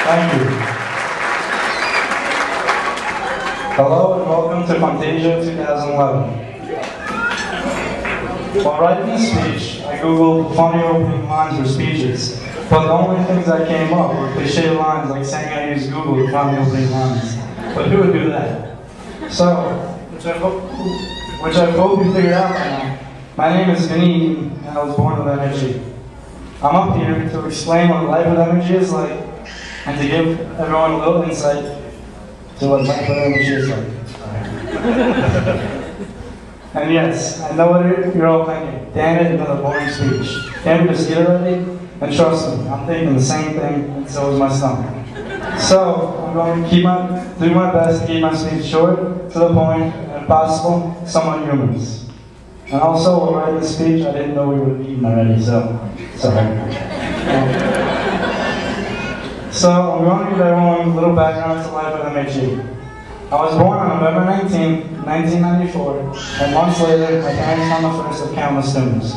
Thank you. Hello and welcome to Funtasia 2011. While writing this speech, I googled funny opening lines for speeches, but the only things that came up were cliche lines like saying I use Google to find the opening lines. But who would do that? So, which I hope you figured out by now, my name is Vinny and I was born with MHG. I'm up here to explain what life with MHG is like and to give everyone a little insight to what life with MHG is like. And yes, I know what you're all thinking. Damn it, another boring speech. Can't we just get it already? And trust me, I'm thinking the same thing, and so is my stomach. So, I'm going to do my best to keep my speech short, to the point, and if possible, somewhat humorous. And also, while writing the speech, I didn't know we would have eaten already, so, sorry. So, I'm going to give everyone a little background to life at MHG. I was born on November 19, 1994, and months later, my parents found the first of countless tumors.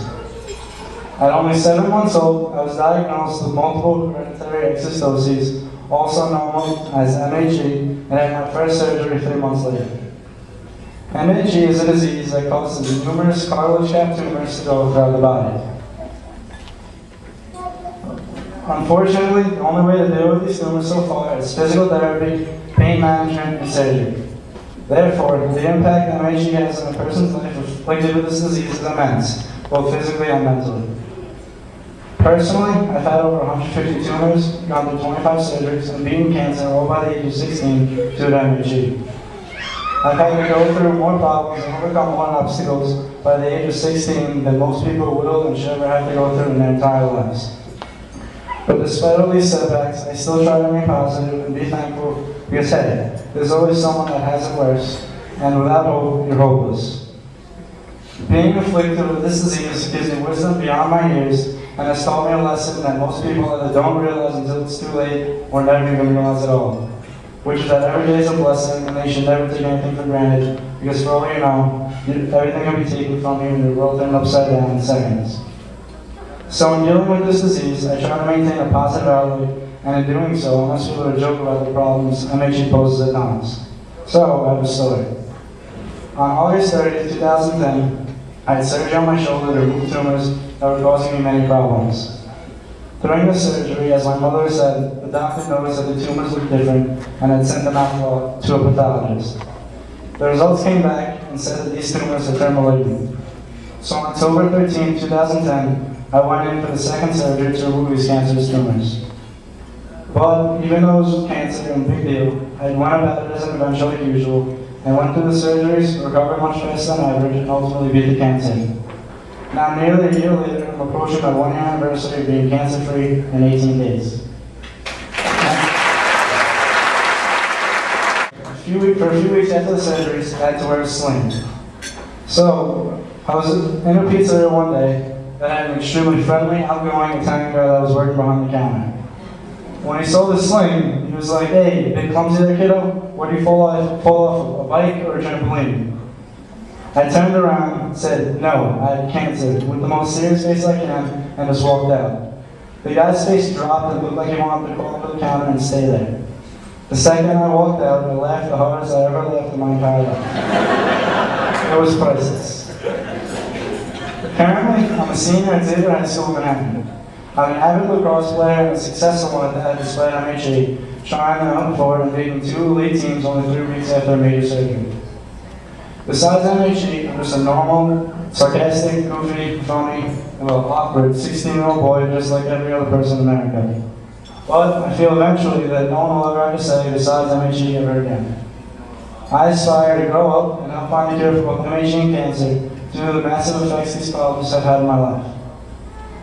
At only 7 months old, I was diagnosed with multiple hereditary exostoses, also known as MHG, and had my first surgery 3 months later. MHG is a disease that causes numerous cartilage cap tumors to grow throughout the body. Unfortunately, the only way to deal with these tumors so far is physical therapy, pain management, and surgery. Therefore, the impact MHG has on a person's life afflicted with this disease is immense, both physically and mentally. Personally, I've had over 150 tumors, gone through 25 surgeries, and beaten cancer all by the age of 16 due to MHG. I've had to go through more problems and overcome more obstacles by the age of 16 than most people will and should ever have to go through in their entire lives. But despite all these setbacks, I still try to remain positive and be thankful because, hey, there's always someone that has it worse, and without hope, you're hopeless. Being afflicted with this disease gives me wisdom beyond my years, and has taught me a lesson that most people either don't realize until it's too late, or never even realize at all. Which is that every day is a blessing, and they should never take anything for granted, because for all you know, everything can be taken from you and your world turned upside down in seconds. So in dealing with this disease, I try to maintain a positive outlook, and in doing so, I must be able to joke about the problems MHG poses at times. So, I have a story. On August 30, 2010, I had surgery on my shoulder to remove tumors that were causing me many problems. During the surgery, as my mother said, the doctor noticed that the tumors looked different and had sent them out to a pathologist. The results came back and said that these tumors had turned malignant. So on October 13, 2010, I went in for the second surgery to remove these cancerous tumors. But even though it was cancer and a big deal, I went about it as an adventure like usual, and went through the surgeries, recovered much faster than average, and ultimately beat the cancer. Now, nearly a year later, I'm approaching my 1-year anniversary of being cancer-free in 18 days. For a few weeks after the surgeries, I had to wear a sling. So, I was in a pizzeria one day that had an extremely friendly, outgoing Italian guy that was working behind the counter. When he saw the sling, he was like, "Hey, big clumsy there, kiddo? Where do you fall off a bike or a trampoline?" I turned around, said, "No, I had cancer," with the most serious face I can, and just walked out. The guy's face dropped and looked like he wanted to crawl up to the counter and stay there. The second I walked out, I laughed the hardest I ever laughed in my entire life. It was priceless. Currently, I'm a senior at Xavier High School in Manhattan. I'm an avid lacrosse player and a successful one at that despite MHG, trying to hunt forward and making 2 elite teams only 3 weeks after a major surgery. Besides MHG, I'm just a normal, sarcastic, goofy, phony, and awkward 16-year-old boy just like every other person in America. But I feel eventually that no one will ever have to say besides MHG ever again. I aspire to grow up and help find a cure for both MHG and cancer due to the massive effects these problems have had in my life.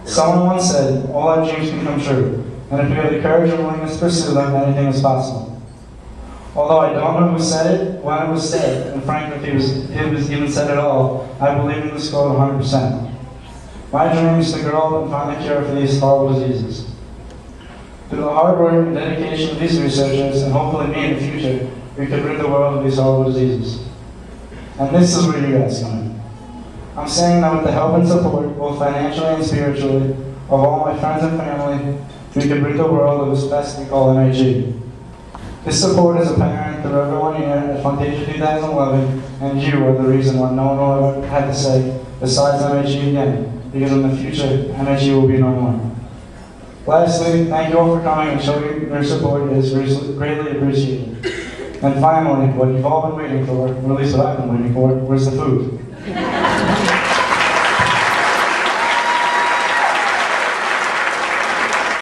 Someone once said, all our dreams can come true, and if we have the courage and willingness to pursue them, anything is possible. Although I don't know who said it, when it was said, and frankly, if it was even said at all, I believe in this quote 100%. My dream is to grow up and find a cure for these horrible diseases. Through the hard work and dedication of these researchers, and hopefully me in the future, we could rid the world of these horrible diseases. And this is where you guys come in. I'm saying that with the help and support, both financially and spiritually, of all my friends and family, we could rid the world of this pest we call MHE. This support is apparent through everyone here at Funtasia 2011, and you are the reason why no one had to say, besides MHE again, because in the future, MHE will be no more. Lastly, thank you all for coming and showing your support. It is greatly appreciated. And finally, what you've all been waiting for, or at least what I've been waiting for, where's the food?